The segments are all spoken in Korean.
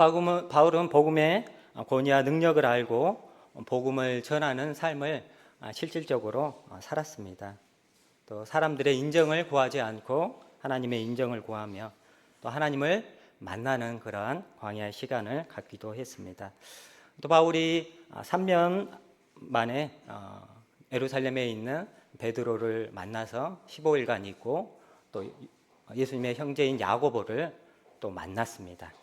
바울은 복음의 권위와 능력을 알고 복음을 전하는 삶을 실질적으로 살았습니다. 또 사람들의 인정을 구하지 않고 하나님의 인정을 구하며 또 하나님을 만나는 그러한 광야의 시간을 갖기도 했습니다. 또 바울이 3년 만에 예루살렘에 있는 베드로를 만나서 15일간 있고 또 예수님의 형제인 야고보를 또 만났습니다.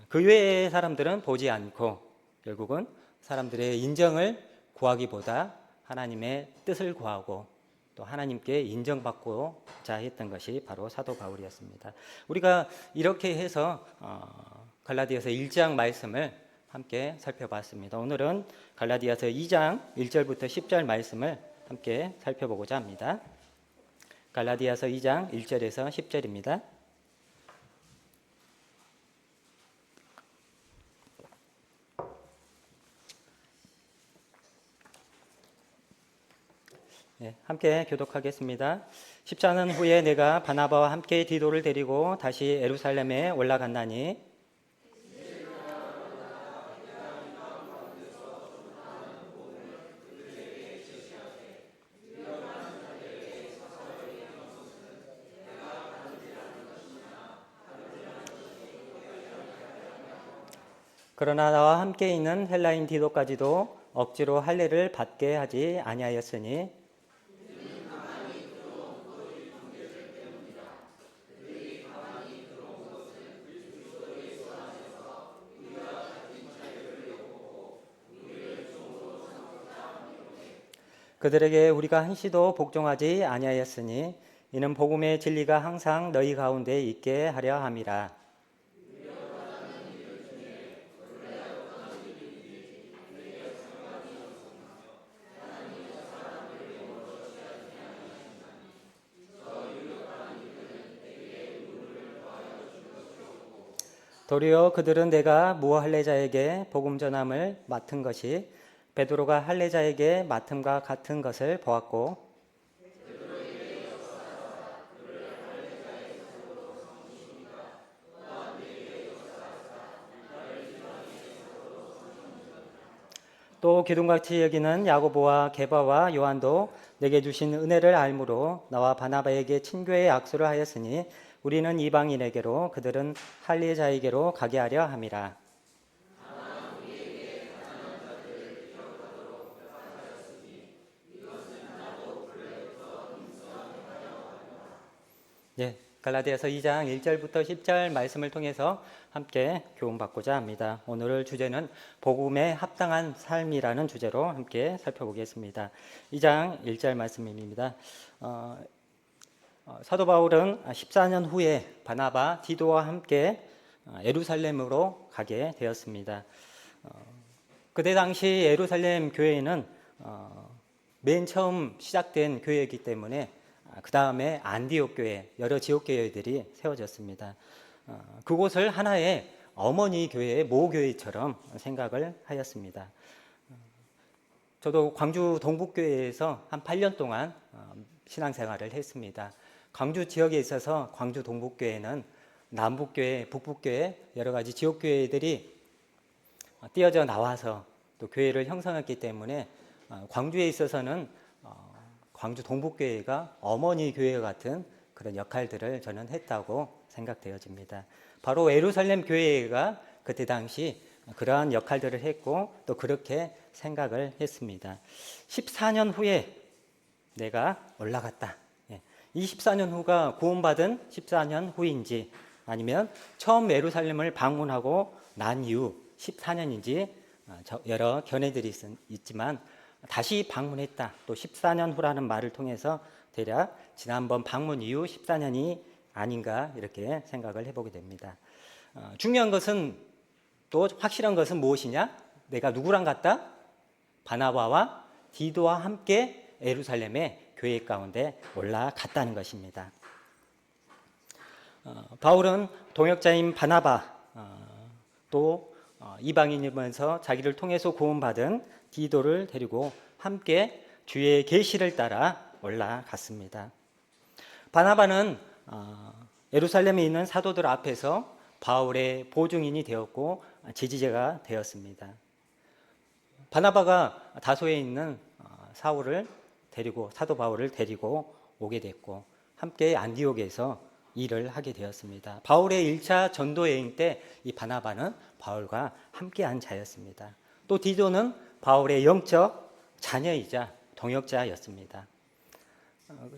그 외의 사람들은 보지 않고 결국은 사람들의 인정을 구하기보다 하나님의 뜻을 구하고 또 하나님께 인정받고자 했던 것이 바로 사도 바울이었습니다. 우리가 이렇게 해서 갈라디아서 1장 말씀을 함께 살펴봤습니다. 오늘은 갈라디아서 2장 1절부터 10절 말씀을 함께 살펴보고자 합니다. 갈라디아서 2장 1절에서 10절입니다. 네, 함께 교독하겠습니다. 14년 후에 내가 바나바와 함께 디도를 데리고 다시 예루살렘에 올라갔나니 그러나 나와 함께 있는 헬라인 디도까지도 억지로 할례를 받게 하지 아니하였으니 그들에게 우리가 한시도 복종하지 아니하였으니 이는 복음의 진리가 항상 너희 가운데 있게 하려 함이라. 도리어 그들은 내가 무할례자에게 복음 전함을 맡은 것이 베드로가 할례자에게 맡음과 같은 것을 보았고 또 기둥같이 여기는 야고보와 게바와 요한도 내게 주신 은혜를 알므로 나와 바나바에게 친교의 약속을 하였으니 우리는 이방인에게로 그들은 할례자에게로 가게 하려 함이라. 예, 갈라디아서 2장 1절부터 10절 말씀을 통해서 함께 교훈받고자 합니다. 오늘 주제는 복음에 합당한 삶이라는 주제로 함께 살펴보겠습니다. 2장 1절 말씀입니다. 사도 바울은 14년 후에 바나바, 디도와 함께 예루살렘으로 가게 되었습니다. 그때 당시 예루살렘 교회는 맨 처음 시작된 교회이기 때문에 그 다음에 안디옥 교회, 여러 지역 교회들이 세워졌습니다. 그곳을 하나의 어머니 교회의 모교회처럼 생각을 하였습니다. 저도 광주 동북교회에서 한 8년 동안 신앙생활을 했습니다. 광주 지역에 있어서 광주 동북교회는 남북교회, 북북교회 여러 가지 지역교회들이 띄어져 나와서 또 교회를 형성했기 때문에 광주에 있어서는 광주 동북교회가 어머니 교회 같은 그런 역할들을 저는 했다고 생각되어집니다. 바로 예루살렘 교회가 그때 당시 그러한 역할들을 했고 또 그렇게 생각을 했습니다. 14년 후에 내가 올라갔다. 이 14년 후가 구원받은 14년 후인지 아니면 처음 예루살렘을 방문하고 난 이후 14년인지 여러 견해들이 있지만 다시 방문했다. 또 14년 후라는 말을 통해서 대략 지난번 방문 이후 14년이 아닌가 이렇게 생각을 해보게 됩니다. 중요한 것은 또 확실한 것은 무엇이냐? 내가 누구랑 갔다? 바나바와 디도와 함께 예루살렘의 교회 가운데 올라갔다는 것입니다. 바울은 동역자인 바나바 또 이방인이면서 자기를 통해서 구원받은 디도를 데리고 함께 주의 계시를 따라 올라갔습니다. 바나바는 예루살렘에 있는 사도들 앞에서 바울의 보증인이 되었고 지지자가 되었습니다. 바나바가 다소에 있는 사울을 데리고 사도 바울을 데리고 오게 됐고 함께 안디옥에서 일을 하게 되었습니다. 바울의 1차 전도 여행 때 이 바나바는 바울과 함께한 자였습니다. 또 디도는 바울의 영적 자녀이자 동역자였습니다.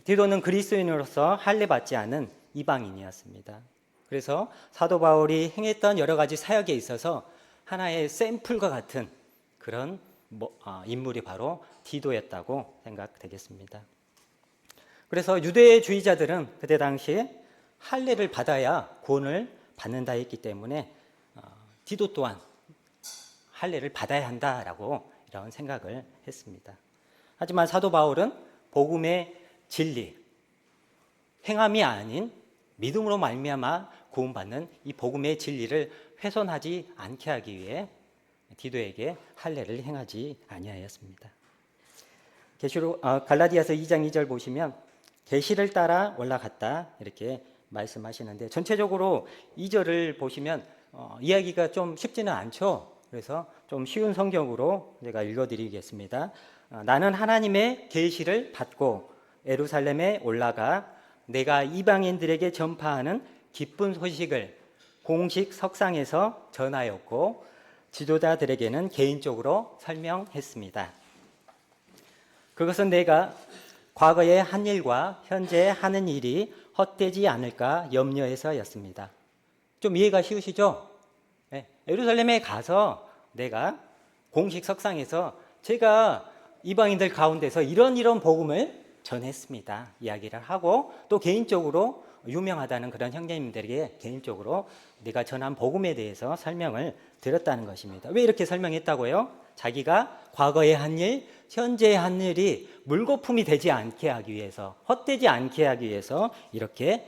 디도는 그리스도인으로서 할례받지 않은 이방인이었습니다. 그래서 사도 바울이 행했던 여러 가지 사역에 있어서 하나의 샘플과 같은 그런 인물이 바로 디도였다고 생각되겠습니다. 그래서 유대주의자들은 그때 당시에 할례를 받아야 구원을 받는다 했기 때문에 디도 또한 할례를 받아야 한다라고 이런 생각을 했습니다. 하지만 사도 바울은 복음의 진리, 행함이 아닌 믿음으로 말미암아 구원받는 이 복음의 진리를 훼손하지 않게 하기 위해 디도에게 할례를 행하지 아니하였습니다. 갈라디아서 2장 2절 보시면 계시를 따라 올라갔다 이렇게 말씀하시는데 전체적으로 2절을 보시면 이야기가 좀 쉽지는 않죠. 그래서 좀 쉬운 성경으로 제가 읽어드리겠습니다. 나는 하나님의 계시를 받고 예루살렘에 올라가 내가 이방인들에게 전파하는 기쁜 소식을 공식 석상에서 전하였고 지도자들에게는 개인적으로 설명했습니다. 그것은 내가 과거에 한 일과 현재 하는 일이 헛되지 않을까 염려해서였습니다. 좀 이해가 쉬우시죠? 네, 예루살렘에 가서 내가 공식 석상에서 제가 이방인들 가운데서 이런 복음을 전했습니다. 이야기를 하고 또 개인적으로 유명하다는 그런 형제님들에게 개인적으로 내가 전한 복음에 대해서 설명을 드렸다는 것입니다. 왜 이렇게 설명했다고요? 자기가 과거에 한 일, 현재의 한 일이 물거품이 되지 않게 하기 위해서, 헛되지 않게 하기 위해서 이렇게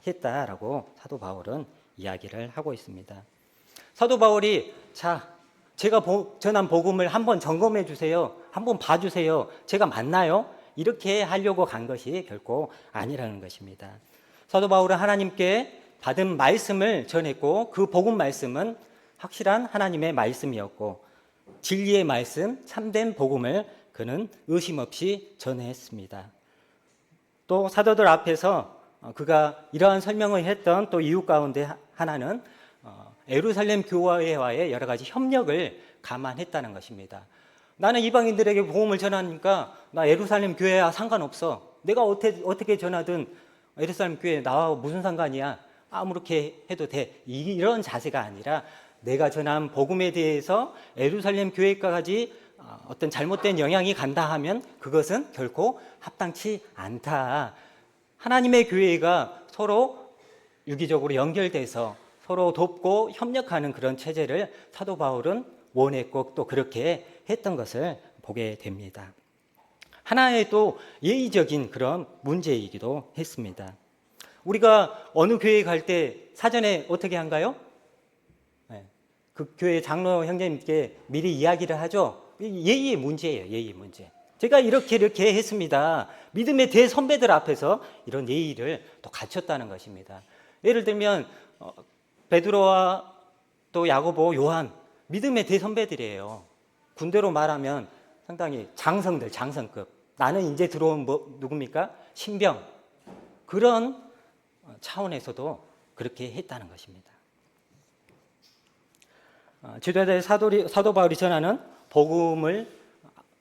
했다라고 사도 바울은 이야기를 하고 있습니다. 사도 바울이 제가 전한 복음을 한번 점검해 주세요. 한번 봐주세요. 제가 맞나요? 이렇게 하려고 간 것이 결코 아니라는 것입니다. 사도 바울은 하나님께 받은 말씀을 전했고 그 복음 말씀은 확실한 하나님의 말씀이었고 진리의 말씀, 참된 복음을 그는 의심 없이 전했습니다. 또 사도들 앞에서 그가 이러한 설명을 했던 또 이유 가운데 하나는 예루살렘 교회와의 여러 가지 협력을 감안했다는 것입니다. 나는 이방인들에게 복음을 전하니까 나 예루살렘 교회와 상관없어. 내가 어떻게 전하든 예루살렘 교회 나와 무슨 상관이야. 아무렇게 해도 돼. 이런 자세가 아니라 내가 전한 복음에 대해서 예루살렘 교회까지 어떤 잘못된 영향이 간다 하면 그것은 결코 합당치 않다. 하나님의 교회가 서로 유기적으로 연결돼서 서로 돕고 협력하는 그런 체제를 사도 바울은 원했고 또 그렇게 했던 것을 보게 됩니다. 하나의 또 예의적인 그런 문제이기도 했습니다. 우리가 어느 교회에 갈 때 사전에 어떻게 한가요? 그 교회 장로 형제님께 미리 이야기를 하죠. 예의의 문제예요. 예의의 문제. 제가 이렇게 했습니다. 믿음의 대선배들 앞에서 이런 예의를 또 갖췄다는 것입니다. 예를 들면 베드로와 또 야고보, 요한 믿음의 대선배들이에요. 군대로 말하면 상당히 장성급. 나는 이제 들어온 누굽니까? 신병. 그런 차원에서도 그렇게 했다는 것입니다. 지도자들 사도 바울이 전하는 복음을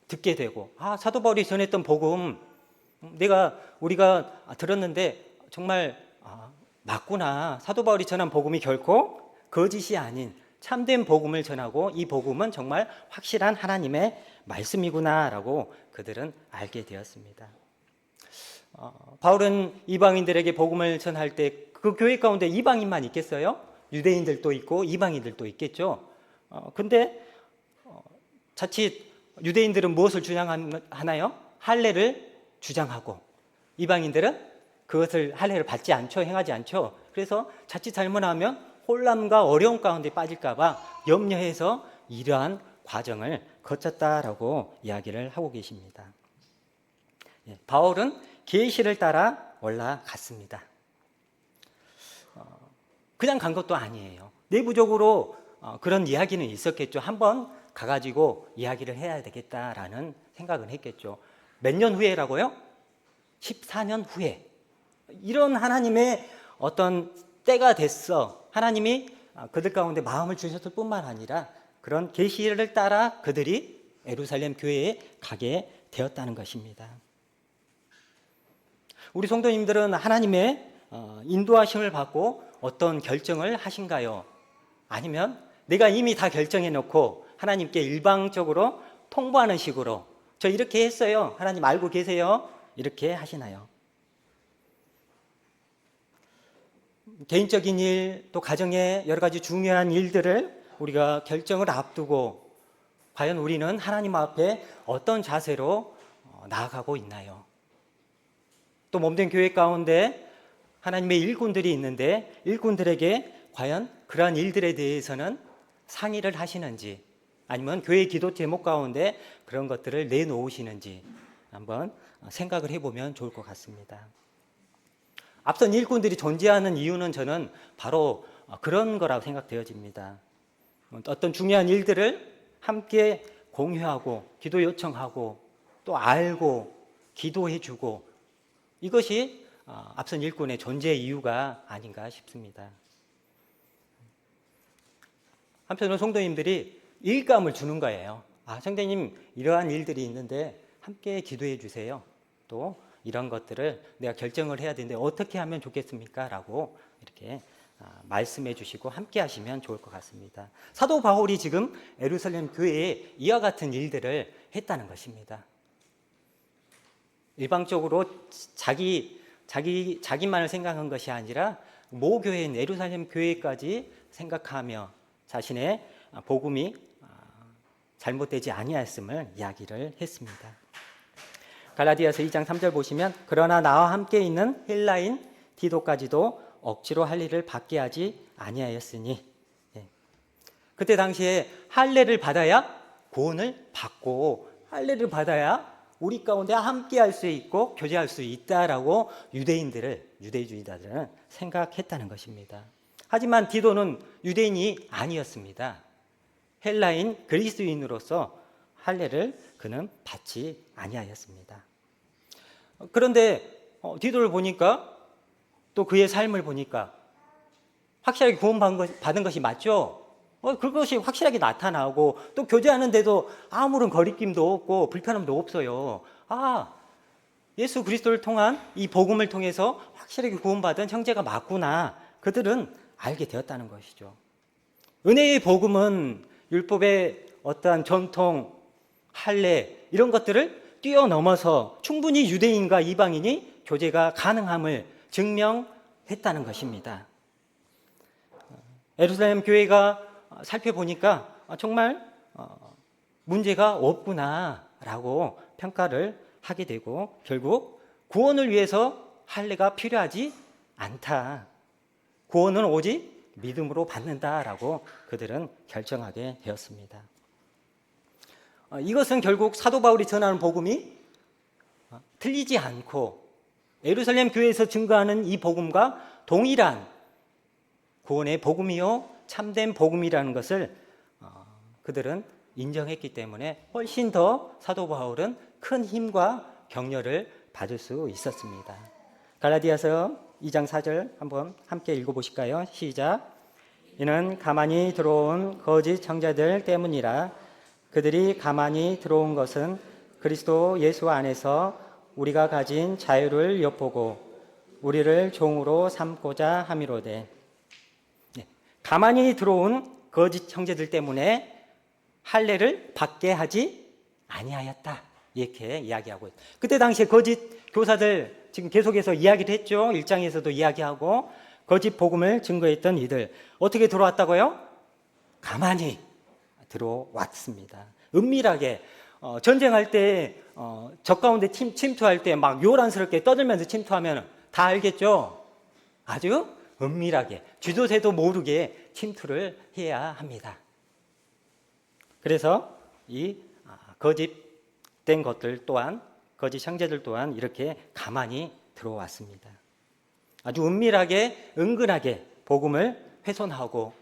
듣게 되고 사도 바울이 전했던 복음 우리가 들었는데 정말 맞구나. 사도 바울이 전한 복음이 결코 거짓이 아닌 참된 복음을 전하고 이 복음은 정말 확실한 하나님의 말씀이구나라고 그들은 알게 되었습니다. 바울은 이방인들에게 복음을 전할 때 그 교회 가운데 이방인만 있겠어요? 유대인들도 있고 이방인들도 있겠죠. 근데 자칫 유대인들은 무엇을 주장하나요? 할례를 주장하고 이방인들은 그것을 할례를 받지 않죠. 행하지 않죠. 그래서 자칫 잘못하면 혼란과 어려움 가운데 빠질까 봐 염려해서 이러한 과정을 거쳤다라고 이야기를 하고 계십니다. 바울은 계시를 따라 올라갔습니다. 그냥 간 것도 아니에요. 내부적으로 그런 이야기는 있었겠죠. 한번 가가지고 이야기를 해야 되겠다라는 생각은 했겠죠. 몇 년 후에라고요? 14년 후에. 이런 하나님의 어떤 때가 됐어. 하나님이 그들 가운데 마음을 주셨을 뿐만 아니라 그런 계시를 따라 그들이 예루살렘 교회에 가게 되었다는 것입니다. 우리 성도님들은 하나님의 인도하심을 받고 어떤 결정을 하신가요? 아니면 내가 이미 다 결정해 놓고 하나님께 일방적으로 통보하는 식으로 저 이렇게 했어요. 하나님 알고 계세요. 이렇게 하시나요? 개인적인 일, 또 가정의 여러 가지 중요한 일들을 우리가 결정을 앞두고 과연 우리는 하나님 앞에 어떤 자세로 나아가고 있나요? 또 몸된 교회 가운데 하나님의 일꾼들이 있는데 일꾼들에게 과연 그러한 일들에 대해서는 상의를 하시는지 아니면 교회 기도 제목 가운데 그런 것들을 내놓으시는지 한번 생각을 해보면 좋을 것 같습니다. 앞선 일꾼들이 존재하는 이유는 저는 바로 그런 거라고 생각되어집니다. 어떤 중요한 일들을 함께 공유하고 기도 요청하고 또 알고 기도해주고 이것이 앞선 일꾼의 존재 이유가 아닌가 싶습니다. 한편으로 성도님들이 일감을 주는 거예요. 성도님 이러한 일들이 있는데 함께 기도해 주세요. 또 이런 것들을 내가 결정을 해야 되는데 어떻게 하면 좋겠습니까? 라고 이렇게 말씀해 주시고 함께 하시면 좋을 것 같습니다. 사도 바울이 지금 예루살렘 교회에 이와 같은 일들을 했다는 것입니다. 일방적으로 자기만을 생각한 것이 아니라 모교회인 예루살렘 교회까지 생각하며 자신의 복음이 잘못되지 아니하였음을 이야기를 했습니다. 갈라디아서 2장 3절 보시면 그러나 나와 함께 있는 헬라인 디도까지도 억지로 할 일을 받게 하지 아니하였으니 그때 당시에 할례를 받아야 구원을 받고 할례를 받아야 우리 가운데 함께 할 수 있고 교제할 수 있다라고 유대주의자들은 생각했다는 것입니다. 하지만 디도는 유대인이 아니었습니다. 헬라인 그리스도인으로서 할례를 그는 받지 아니하였습니다. 그런데 디도를 보니까 또 그의 삶을 보니까 확실하게 구원받은 것이 맞죠? 그것이 확실하게 나타나고 또 교제하는데도 아무런 거리낌도 없고 불편함도 없어요. 예수 그리스도를 통한 이 복음을 통해서 확실하게 구원받은 형제가 맞구나. 그들은 알게 되었다는 것이죠. 은혜의 복음은 율법의 어떠한 전통, 할례 이런 것들을 뛰어넘어서 충분히 유대인과 이방인이 교제가 가능함을 증명했다는 것입니다. 예루살렘 교회가 살펴보니까 정말 문제가 없구나라고 평가를 하게 되고 결국 구원을 위해서 할례가 필요하지 않다. 구원은 오직 믿음으로 받는다라고 그들은 결정하게 되었습니다. 이것은 결국 사도 바울이 전하는 복음이 틀리지 않고 예루살렘 교회에서 증거하는 이 복음과 동일한 구원의 복음이요 참된 복음이라는 것을 그들은 인정했기 때문에 훨씬 더 사도 바울은 큰 힘과 격려를 받을 수 있었습니다. 갈라디아서 2장 4절 한번 함께 읽어보실까요? 시작. 이는 가만히 들어온 거짓 청자들 때문이라. 그들이 가만히 들어온 것은 그리스도 예수 안에서 우리가 가진 자유를 엿보고 우리를 종으로 삼고자 함이로되. 가만히 들어온 거짓 형제들 때문에 할례를 받게 하지 아니하였다. 이렇게 이야기하고 있다. 그때 당시에 거짓 교사들 지금 계속해서 이야기를 했죠. 1장에서도 이야기하고 거짓 복음을 증거했던 이들 어떻게 들어왔다고요? 가만히 들어왔습니다. 은밀하게 전쟁할 때 적 가운데 침투할 때 막 요란스럽게 떠들면서 침투하면 다 알겠죠? 아주 은밀하게 쥐도새도 모르게 침투를 해야 합니다. 그래서 이 거짓된 것들 또한 거짓 형제들 또한 이렇게 가만히 들어왔습니다. 아주 은밀하게 은근하게 복음을 훼손하고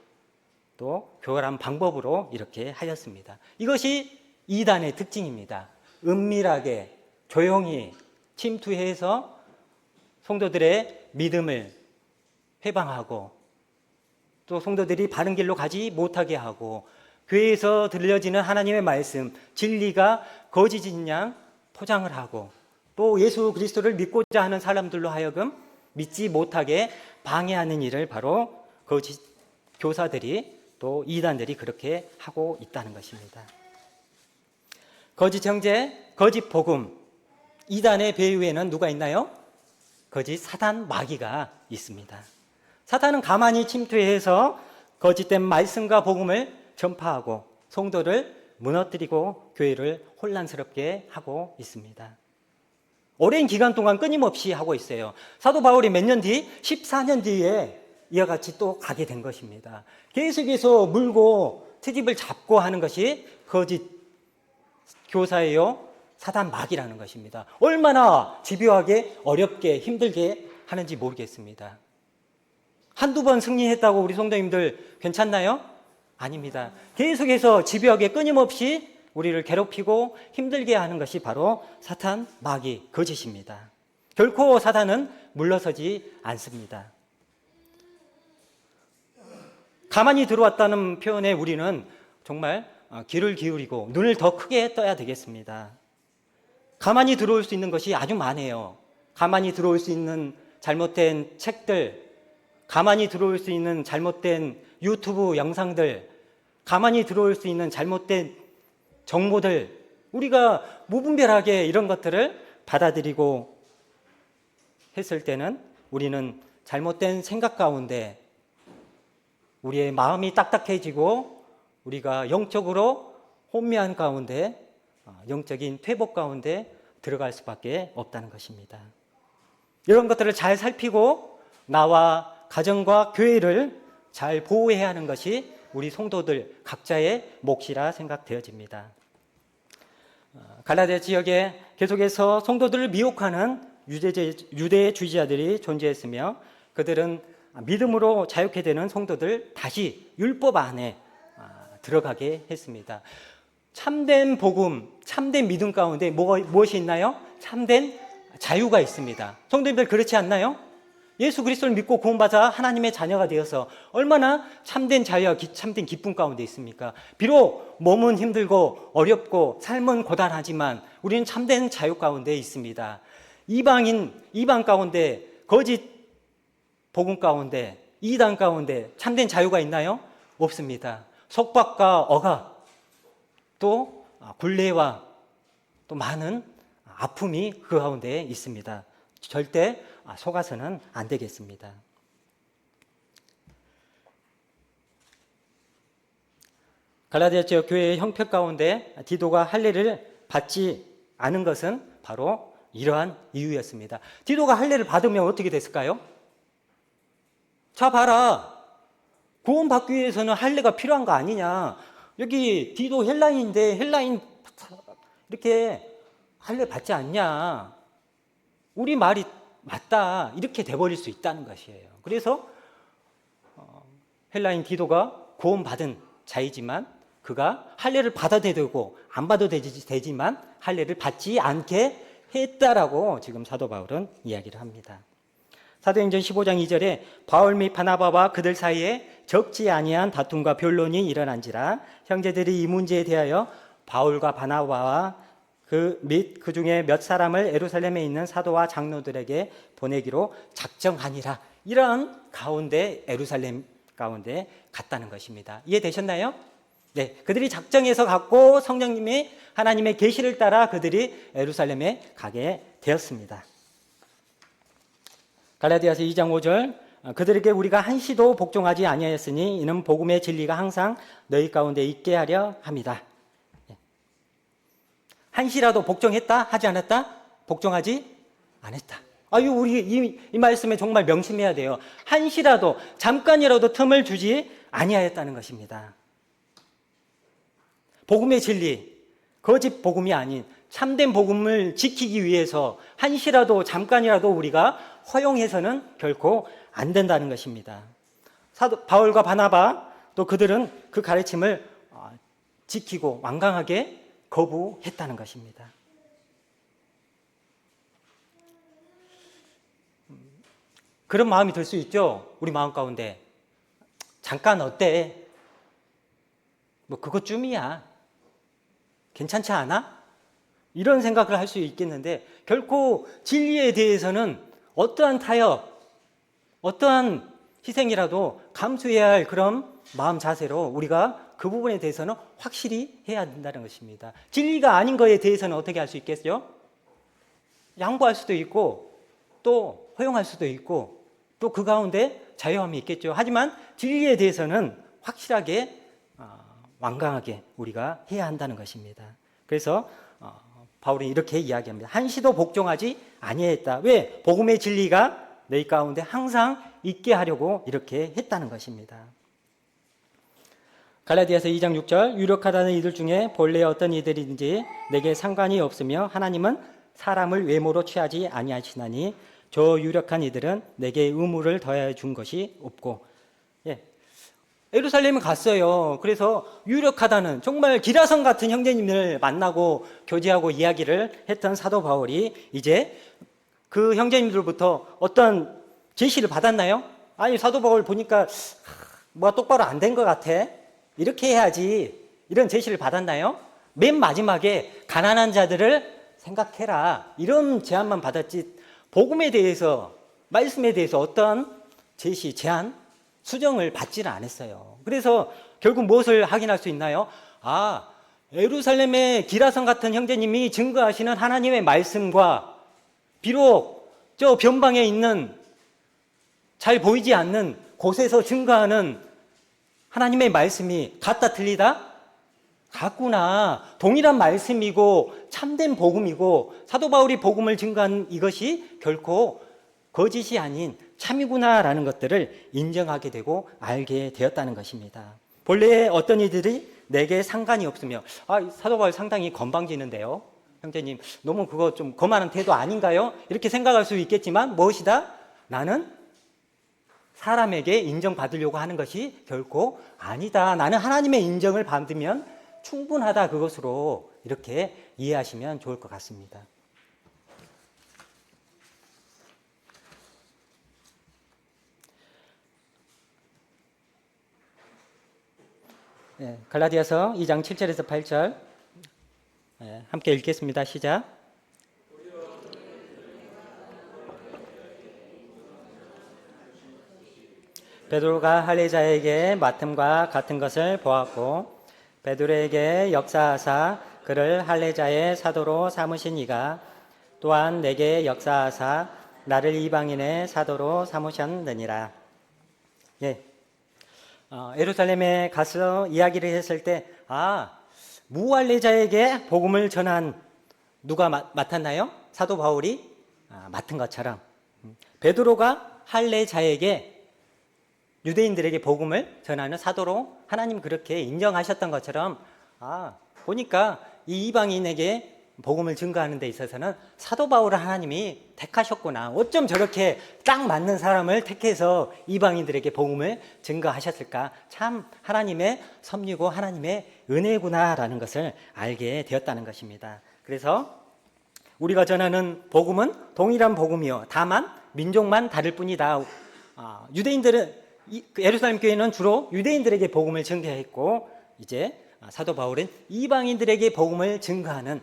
또 교활한 방법으로 이렇게 하였습니다. 이것이 이단의 특징입니다. 은밀하게 조용히 침투해서 성도들의 믿음을 회방하고 또 성도들이 바른 길로 가지 못하게 하고 교회에서 들려지는 하나님의 말씀, 진리가 거짓인 양 포장을 하고 또 예수 그리스도를 믿고자 하는 사람들로 하여금 믿지 못하게 방해하는 일을 바로 거짓 교사들이 또 이단들이 그렇게 하고 있다는 것입니다. 거짓 형제, 거짓 복음, 이단의 배후에는 누가 있나요? 거짓 사단 마귀가 있습니다. 사단은 가만히 침투해서 거짓된 말씀과 복음을 전파하고 성도를 무너뜨리고 교회를 혼란스럽게 하고 있습니다. 오랜 기간 동안 끊임없이 하고 있어요. 사도 바울이 몇 년 뒤? 14년 뒤에 이와 같이 또 가게 된 것입니다. 계속해서 물고 트집을 잡고 하는 것이 거짓 교사예요. 사단 마귀라는 것입니다. 얼마나 집요하게 어렵게 힘들게 하는지 모르겠습니다. 한두 번 승리했다고 우리 성도님들 괜찮나요? 아닙니다. 계속해서 집요하게 끊임없이 우리를 괴롭히고 힘들게 하는 것이 바로 사탄 마귀 거짓입니다. 결코 사탄은 물러서지 않습니다. 가만히 들어왔다는 표현에 우리는 정말 귀를 기울이고 눈을 더 크게 떠야 되겠습니다. 가만히 들어올 수 있는 것이 아주 많아요. 가만히 들어올 수 있는 잘못된 책들, 가만히 들어올 수 있는 잘못된 유튜브 영상들, 가만히 들어올 수 있는 잘못된 정보들, 우리가 무분별하게 이런 것들을 받아들이고 했을 때는 우리는 잘못된 생각 가운데 우리의 마음이 딱딱해지고 우리가 영적으로 혼미한 가운데 영적인 퇴복 가운데 들어갈 수밖에 없다는 것입니다. 이런 것들을 잘 살피고 나와 가정과 교회를 잘 보호해야 하는 것이 우리 성도들 각자의 몫이라 생각되어집니다. 갈라디아 지역에 계속해서 성도들을 미혹하는 유대주의자들이 존재했으며 그들은 믿음으로 자유케 되는 성도들 다시 율법 안에 들어가게 했습니다. 참된 복음, 참된 믿음 가운데 무엇이 있나요? 참된 자유가 있습니다. 성도님들 그렇지 않나요? 예수 그리스도를 믿고 구원받아 하나님의 자녀가 되어서 얼마나 참된 자유와 참된 기쁨 가운데 있습니까? 비록 몸은 힘들고 어렵고 삶은 고단하지만 우리는 참된 자유 가운데 있습니다. 이방 가운데 거짓 복음 가운데 이단 가운데 참된 자유가 있나요? 없습니다. 속박과 억압 또 굴레와 또 많은 아픔이 그 가운데 있습니다. 절대 속아서는 안 되겠습니다. 갈라디아 지역 교회의 형편 가운데 디도가 할례를 받지 않은 것은 바로 이러한 이유였습니다. 디도가 할례를 받으면 어떻게 됐을까요? 자 봐라, 구원받기 위해서는 할례가 필요한 거 아니냐. 여기 디도 헬라인인데 헬라인 이렇게 할례 받지 않냐. 우리 말이 맞다, 이렇게 돼버릴 수 있다는 것이에요. 그래서 헬라인 디도가 구원받은 자이지만 그가 할례를 받아도 되고 안 받아도 되지만 할례를 받지 않게 했다라고 지금 사도 바울은 이야기를 합니다. 사도행전 15장 2절에 바울 및 바나바와 그들 사이에 적지 아니한 다툼과 변론이 일어난지라 형제들이 이 문제에 대하여 바울과 바나바와 그 중에 몇 사람을 예루살렘에 있는 사도와 장로들에게 보내기로 작정하니라. 이런 가운데 예루살렘 가운데 갔다는 것입니다. 이해되셨나요? 네, 그들이 작정해서 갔고 성령님이 하나님의 계시를 따라 그들이 예루살렘에 가게 되었습니다. 갈라디아서 2장 5절 그들에게 우리가 한시도 복종하지 아니하였으니 이는 복음의 진리가 항상 너희 가운데 있게 하려 함이다. 한시라도 복종했다? 하지 않았다? 복종하지 않았다. 아유, 우리 이 말씀에 정말 명심해야 돼요. 한시라도 잠깐이라도 틈을 주지 아니하였다는 것입니다. 복음의 진리, 거짓 복음이 아닌 참된 복음을 지키기 위해서 한시라도 잠깐이라도 우리가 허용해서는 결코 안 된다는 것입니다. 사도 바울과 바나바 또 그들은 그 가르침을 지키고 완강하게 거부했다는 것입니다. 그런 마음이 들 수 있죠. 우리 마음 가운데. 잠깐 어때? 뭐 그것쯤이야. 괜찮지 않아? 이런 생각을 할 수 있겠는데 결코 진리에 대해서는 어떠한 타협, 어떠한 희생이라도 감수해야 할 그런 마음 자세로 우리가 그 부분에 대해서는 확실히 해야 된다는 것입니다. 진리가 아닌 거에 대해서는 어떻게 할 수 있겠죠? 양보할 수도 있고 또 허용할 수도 있고 또 그 가운데 자유함이 있겠죠. 하지만 진리에 대해서는 확실하게 완강하게 우리가 해야 한다는 것입니다. 그래서 바울이 이렇게 이야기합니다. 한시도 복종하지 아니했다. 왜? 복음의 진리가 너희 가운데 항상 있게 하려고 이렇게 했다는 것입니다. 갈라디아서 2장 6절 유력하다는 이들 중에 본래 어떤 이들인지 내게 상관이 없으며 하나님은 사람을 외모로 취하지 아니하시나니 저 유력한 이들은 내게 의무를 더해 준 것이 없고 예루살렘에 갔어요. 그래서 유력하다는 정말 기라성 같은 형제님을 만나고 교제하고 이야기를 했던 사도 바울이 이제 그 형제님들부터 어떤 제시를 받았나요? 아니 사도 바울 보니까 뭐가 똑바로 안 된 것 같아. 이렇게 해야지. 이런 제시를 받았나요? 맨 마지막에 가난한 자들을 생각해라. 이런 제안만 받았지 복음에 대해서 말씀에 대해서 어떤 제시, 제안, 수정을 받지는 않았어요. 그래서 결국 무엇을 확인할 수 있나요? 예루살렘의 기라성 같은 형제님이 증거하시는 하나님의 말씀과 비록 저 변방에 있는 잘 보이지 않는 곳에서 증거하는 하나님의 말씀이 같다 틀리다? 같구나. 동일한 말씀이고 참된 복음이고 사도 바울이 복음을 증거한 이것이 결코 거짓이 아닌 참이구나라는 것들을 인정하게 되고 알게 되었다는 것입니다. 본래 어떤 이들이 내게 상관이 없으며 사도 바울 상당히 건방지는데요. 형제님 너무 그거 좀 거만한 태도 아닌가요? 이렇게 생각할 수 있겠지만 무엇이다? 나는 사람에게 인정받으려고 하는 것이 결코 아니다. 나는 하나님의 인정을 받으면 충분하다. 그것으로 이렇게 이해하시면 좋을 것 같습니다. 갈라디아서 2장 7절에서 8절 함께 읽겠습니다. 시작. 베드로가 할례자에게 맡음과 같은 것을 보았고 베드로에게 역사하사 그를 할례자의 사도로 삼으신 이가 또한 내게 역사하사 나를 이방인의 사도로 삼으셨느니라. 예루살렘에 가서 이야기를 했을 때 무할례자에게 복음을 전한 누가 맡았나요? 사도 바울이 맡은 것처럼 베드로가 할례자에게 유대인들에게 복음을 전하는 사도로 하나님 그렇게 인정하셨던 것처럼 보니까 이 이방인에게 복음을 증거하는 데 있어서는 사도 바울을 하나님이 택하셨구나. 어쩜 저렇게 딱 맞는 사람을 택해서 이방인들에게 복음을 증거하셨을까. 참 하나님의 섭리고 하나님의 은혜구나라는 것을 알게 되었다는 것입니다. 그래서 우리가 전하는 복음은 동일한 복음이요. 다만 민족만 다를 뿐이다. 유대인들은 예루살렘 교회는 주로 유대인들에게 복음을 증거했고 이제 사도 바울은 이방인들에게 복음을 증거하는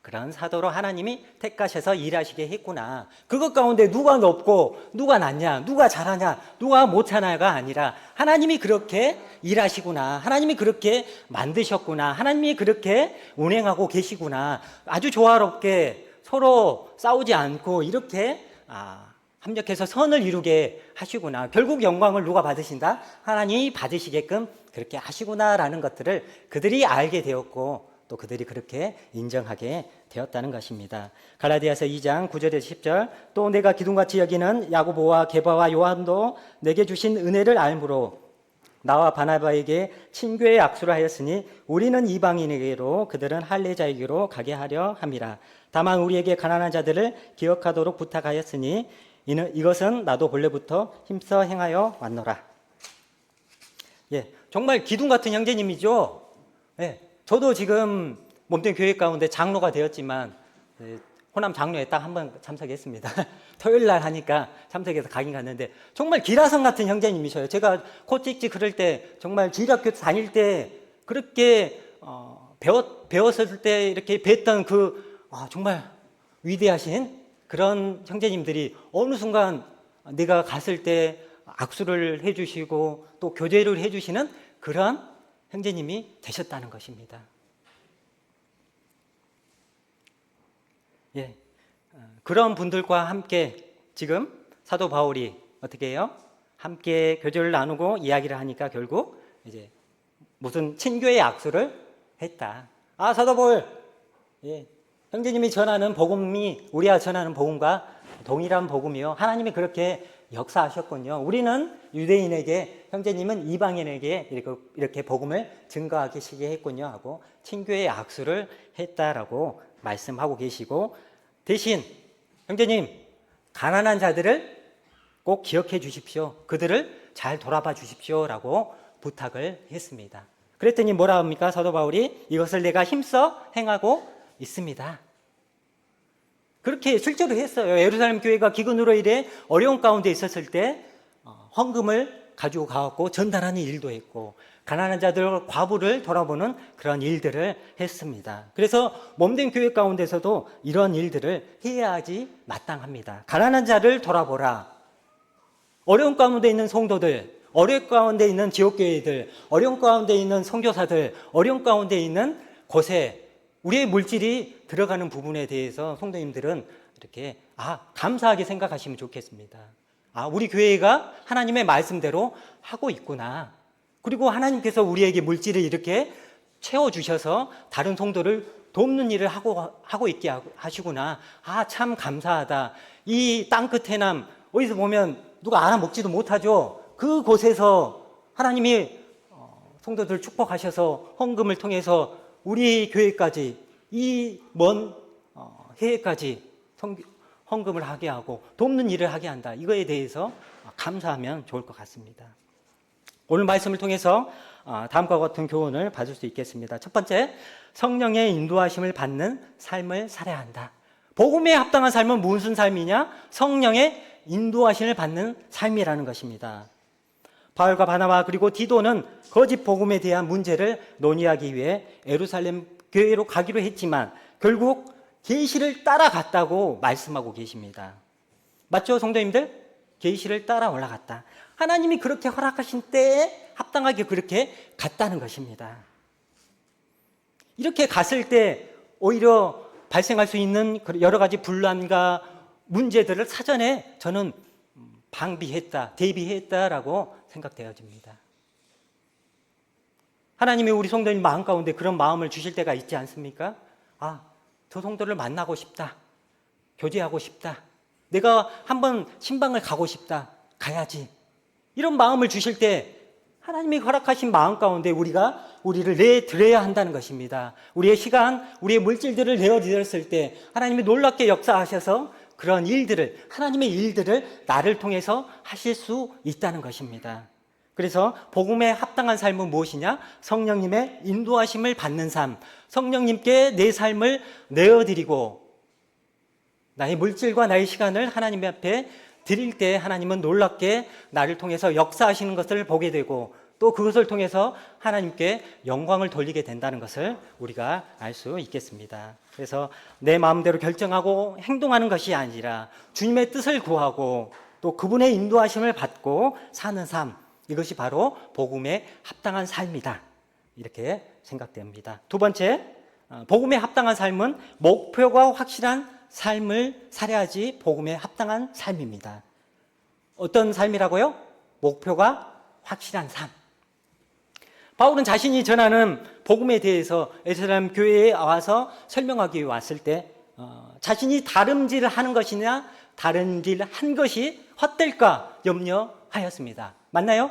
그런 사도로 하나님이 택하셔서 일하시게 했구나. 그것 가운데 누가 높고 누가 낮냐, 누가 잘하냐, 누가 못하냐가 아니라 하나님이 그렇게 일하시구나. 하나님이 그렇게 만드셨구나. 하나님이 그렇게 운행하고 계시구나. 아주 조화롭게 서로 싸우지 않고 이렇게 합력해서 선을 이루게 하시구나. 결국 영광을 누가 받으신다? 하나님이 받으시게끔 그렇게 하시구나라는 것들을 그들이 알게 되었고 또 그들이 그렇게 인정하게 되었다는 것입니다. 갈라디아서 2장 9절에서 10절 또 내가 기둥같이 여기는 야고보와 게바와 요한도 내게 주신 은혜를 알므로 나와 바나바에게 친교의 악수를 하였으니 우리는 이방인에게로 그들은 할례자에게로 가게 하려 함이라. 다만 우리에게 가난한 자들을 기억하도록 부탁하였으니 이것은 나도 본래부터 힘써 행하여 왔노라. 예, 정말 기둥 같은 형제님이죠. 예, 저도 지금 몸된 교회 가운데 장로가 되었지만 호남 장로에 딱 한 번 참석했습니다. 토요일 날 하니까 참석해서 가긴 갔는데 정말 기라성 같은 형제님이셔요. 제가 코 찍지 그럴 때 정말 주일학교 다닐 때 그렇게 배웠을 때 이렇게 뵀던 정말 위대하신 그런 형제님들이 어느 순간 내가 갔을 때 악수를 해주시고 또 교제를 해주시는 그런 형제님이 되셨다는 것입니다. 예, 그런 분들과 함께 지금 사도 바울이 어떻게 해요? 함께 교제를 나누고 이야기를 하니까 결국 이제 무슨 친교의 악수를 했다. 사도 바울, 예, 형제님이 전하는 복음이 우리가 전하는 복음과 동일한 복음이요. 하나님이 그렇게 역사하셨군요. 우리는 유대인에게, 형제님은 이방인에게 이렇게 복음을 증거하기 시작했군요 하고 친교의 악수를 했다라고 말씀하고 계시고, 대신 형제님, 가난한 자들을 꼭 기억해 주십시오. 그들을 잘 돌아봐 주십시오라고 부탁을 했습니다. 그랬더니 뭐라 합니까? 사도 바울이 이것을 내가 힘써 행하고 있습니다. 그렇게 실제로 했어요. 예루살렘 교회가 기근으로 인해 어려운 가운데 있었을 때 헌금을 가지고 가갖고 전달하는 일도 했고, 가난한 자들, 과부를 돌아보는 그런 일들을 했습니다. 그래서 몸된 교회 가운데서도 이런 일들을 해야지 마땅합니다. 가난한 자를 돌아보라. 어려운 가운데 있는 성도들, 어려운 가운데 있는 지역교회들, 어려운 가운데 있는 선교사들, 어려운 가운데 있는 곳에 우리의 물질이 들어가는 부분에 대해서 성도님들은 이렇게 감사하게 생각하시면 좋겠습니다. 우리 교회가 하나님의 말씀대로 하고 있구나. 그리고 하나님께서 우리에게 물질을 이렇게 채워주셔서 다른 성도를 돕는 일을 하고 있게 하시구나. 참 감사하다. 이 땅끝에 어디서 보면 누가 알아먹지도 못하죠. 그곳에서 하나님이 성도들 축복하셔서 헌금을 통해서 우리 교회까지 이 먼 해외까지 헌금을 하게 하고 돕는 일을 하게 한다. 이거에 대해서 감사하면 좋을 것 같습니다. 오늘 말씀을 통해서 다음과 같은 교훈을 받을 수 있겠습니다. 첫 번째, 성령의 인도하심을 받는 삶을 살아야 한다. 복음에 합당한 삶은 무슨 삶이냐? 성령의 인도하심을 받는 삶이라는 것입니다. 바울과 바나바 그리고 디도는 거짓 복음에 대한 문제를 논의하기 위해 예루살렘 교회로 가기로 했지만 결국 계시를 따라갔다고 말씀하고 계십니다. 맞죠, 성도님들? 계시를 따라 올라갔다. 하나님이 그렇게 허락하신 때에 합당하게 그렇게 갔다는 것입니다. 이렇게 갔을 때 오히려 발생할 수 있는 여러 가지 분란과 문제들을 사전에 저는 대비했다라고 생각되어집니다. 하나님이 우리 성도님 마음 가운데 그런 마음을 주실 때가 있지 않습니까? 저 성도를 만나고 싶다. 교제하고 싶다. 내가 한번 신방을 가고 싶다. 가야지. 이런 마음을 주실 때 하나님이 허락하신 마음 가운데 우리를 내드려야 한다는 것입니다. 우리의 시간, 우리의 물질들을 내어드렸을 때 하나님이 놀랍게 역사하셔서 그런 일들을, 하나님의 일들을 나를 통해서 하실 수 있다는 것입니다. 그래서 복음에 합당한 삶은 무엇이냐? 성령님의 인도하심을 받는 삶, 성령님께 내 삶을 내어드리고 나의 물질과 나의 시간을 하나님 앞에 드릴 때 하나님은 놀랍게 나를 통해서 역사하시는 것을 보게 되고 또 그것을 통해서 하나님께 영광을 돌리게 된다는 것을 우리가 알 수 있겠습니다. 그래서 내 마음대로 결정하고 행동하는 것이 아니라 주님의 뜻을 구하고 또 그분의 인도하심을 받고 사는 삶, 이것이 바로 복음에 합당한 삶이다. 이렇게 생각됩니다. 두 번째, 복음에 합당한 삶은 목표가 확실한 삶을 살아야지 복음에 합당한 삶입니다. 어떤 삶이라고요? 목표가 확실한 삶. 바울은 자신이 전하는 복음에 대해서 예루살렘 교회에 와서 설명하기 위해 왔을 때 자신이 다름질을 하는 것이냐 다른 일 한 것이 헛될까 염려하였습니다. 맞나요?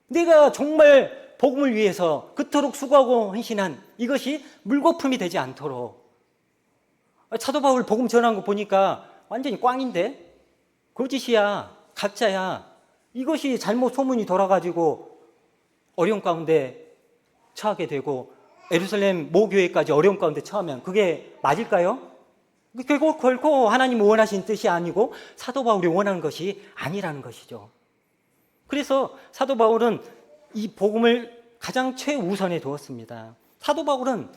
내가 정말 복음을 위해서 그토록 수고하고 헌신한 이것이 물거품이 되지 않도록. 사도 바울 복음 전한 거 보니까 완전히 꽝인데, 거짓이야, 가짜야. 이것이 잘못 소문이 돌아가지고 어려운 가운데 처하게 되고 예루살렘 모교회까지 어려운 가운데 처하면 그게 맞을까요? 결코 하나님 원하신 뜻이 아니고 사도 바울이 원하는 것이 아니라는 것이죠. 그래서 사도 바울은 이 복음을 가장 최우선에 두었습니다. 사도 바울은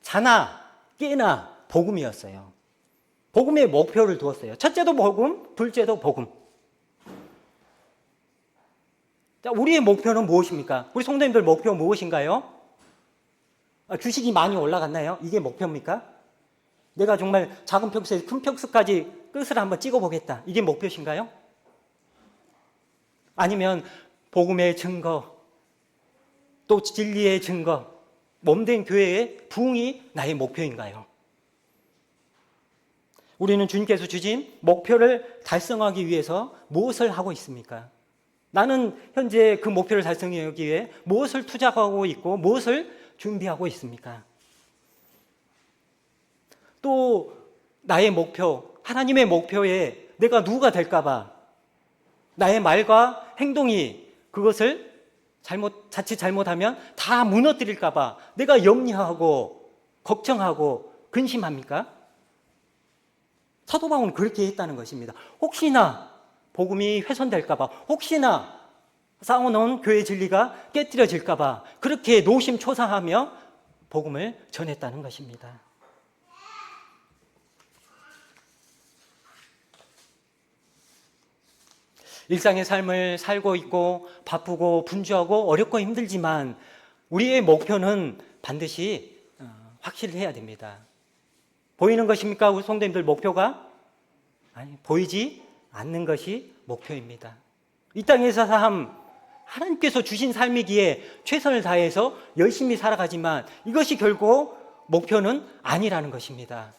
자나 깨나 복음이었어요. 복음의 목표를 두었어요. 첫째도 복음, 둘째도 복음. 자, 우리의 목표는 무엇입니까? 우리 성도님들 목표 무엇인가요? 주식이 많이 올라갔나요? 이게 목표입니까? 내가 정말 작은 평수에서 큰 평수까지 끝을 한번 찍어보겠다. 이게 목표신가요? 아니면 복음의 증거, 또 진리의 증거, 몸된 교회의 부흥이 나의 목표인가요? 우리는 주님께서 주신 목표를 달성하기 위해서 무엇을 하고 있습니까? 나는 현재 그 목표를 달성하기 위해 무엇을 투자하고 있고 무엇을 준비하고 있습니까? 또 나의 목표, 하나님의 목표에 내가 누가 될까 봐 나의 말과 행동이 그것을 자칫 잘못하면 다 무너뜨릴까 봐 내가 염려하고 걱정하고 근심합니까? 사도 바울은 그렇게 했다는 것입니다. 혹시나 복음이 훼손될까 봐, 혹시나 쌓아놓은 교회 진리가 깨뜨려질까 봐 그렇게 노심초사하며 복음을 전했다는 것입니다. 일상의 삶을 살고 있고 바쁘고 분주하고 어렵고 힘들지만 우리의 목표는 반드시 확실해야 됩니다. 보이는 것입니까? 우리 성도님들 목표가? 아니, 보이지 않는 것이 목표입니다. 이 땅에서 하나님께서 주신 삶이기에 최선을 다해서 열심히 살아가지만 이것이 결국 목표는 아니라는 것입니다.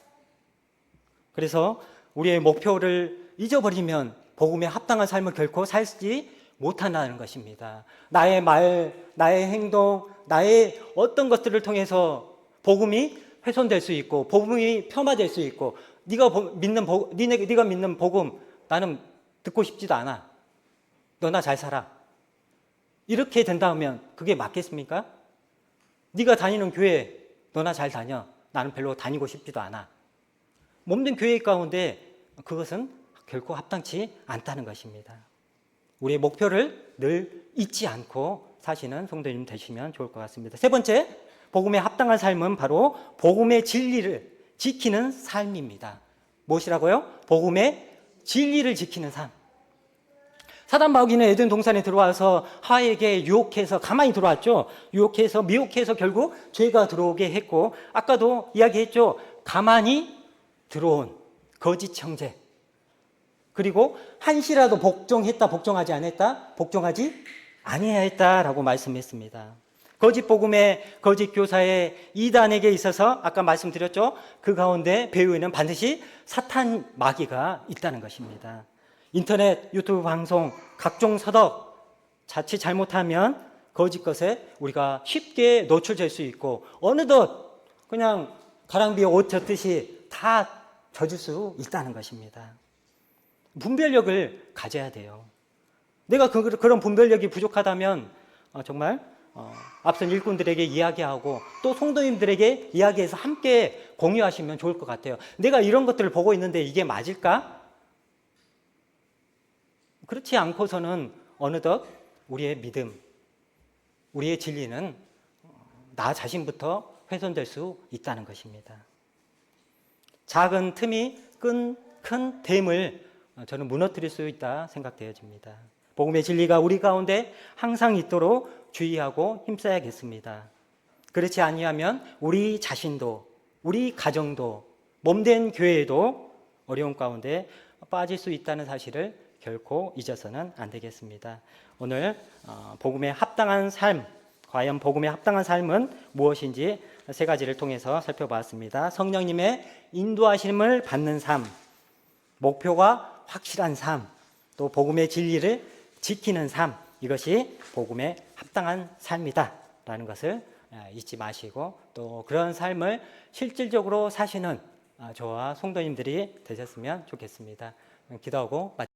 그래서 우리의 목표를 잊어버리면 복음에 합당한 삶을 결코 살지 못한다는 것입니다. 나의 말, 나의 행동, 나의 어떤 것들을 통해서 복음이 훼손될 수 있고 복음이 폄하될 수 있고 네가 믿는 복음 나는 듣고 싶지도 않아. 너나 잘 살아. 이렇게 된다면 그게 맞겠습니까? 네가 다니는 교회 너나 잘 다녀. 나는 별로 다니고 싶지도 않아. 몸된 교회 가운데 그것은 결코 합당치 않다는 것입니다. 우리의 목표를 늘 잊지 않고 사시는 성도님 되시면 좋을 것 같습니다. 세 번째, 복음에 합당한 삶은 바로 복음의 진리를 지키는 삶입니다. 무엇이라고요? 복음의 진리를 지키는 삶. 사단 마귀는 에덴 동산에 들어와서 하와에게 유혹해서 가만히 들어왔죠. 유혹해서 미혹해서 결국 죄가 들어오게 했고 아까도 이야기했죠. 가만히 들어온 거짓 형제. 그리고 한시라도 복종했다, 복종하지 않았다, 복종하지 아니했다라고 말씀했습니다. 거짓 복음의 거짓 교사의 이단에게 있어서 아까 말씀드렸죠. 그 가운데 배후에는 반드시 사탄 마귀가 있다는 것입니다. 인터넷, 유튜브 방송, 각종 서적 자칫 잘못하면 거짓 것에 우리가 쉽게 노출될 수 있고 어느덧 그냥 가랑비에 옷 젖듯이 다 젖을 수 있다는 것입니다. 분별력을 가져야 돼요. 내가 그런 분별력이 부족하다면 정말 앞선 일꾼들에게 이야기하고 또 성도님들에게 이야기해서 함께 공유하시면 좋을 것 같아요. 내가 이런 것들을 보고 있는데 이게 맞을까? 그렇지 않고서는 어느덧 우리의 믿음, 우리의 진리는 나 자신부터 훼손될 수 있다는 것입니다. 작은 틈이 큰 댐을 저는 무너뜨릴 수 있다 생각되어집니다. 복음의 진리가 우리 가운데 항상 있도록 주의하고 힘써야겠습니다. 그렇지 아니하면 우리 자신도, 우리 가정도, 몸된 교회도 어려운 가운데 빠질 수 있다는 사실을 결코 잊어서는 안 되겠습니다. 오늘 복음에 합당한 삶, 과연 복음에 합당한 삶은 무엇인지 세 가지를 통해서 살펴봤습니다. 성령님의 인도하심을 받는 삶, 목표가 확실한 삶, 또 복음의 진리를 지키는 삶, 이것이 복음에 합당한 삶이다 라는 것을 잊지 마시고 또 그런 삶을 실질적으로 사시는 저와 성도님들이 되셨으면 좋겠습니다. 기도하고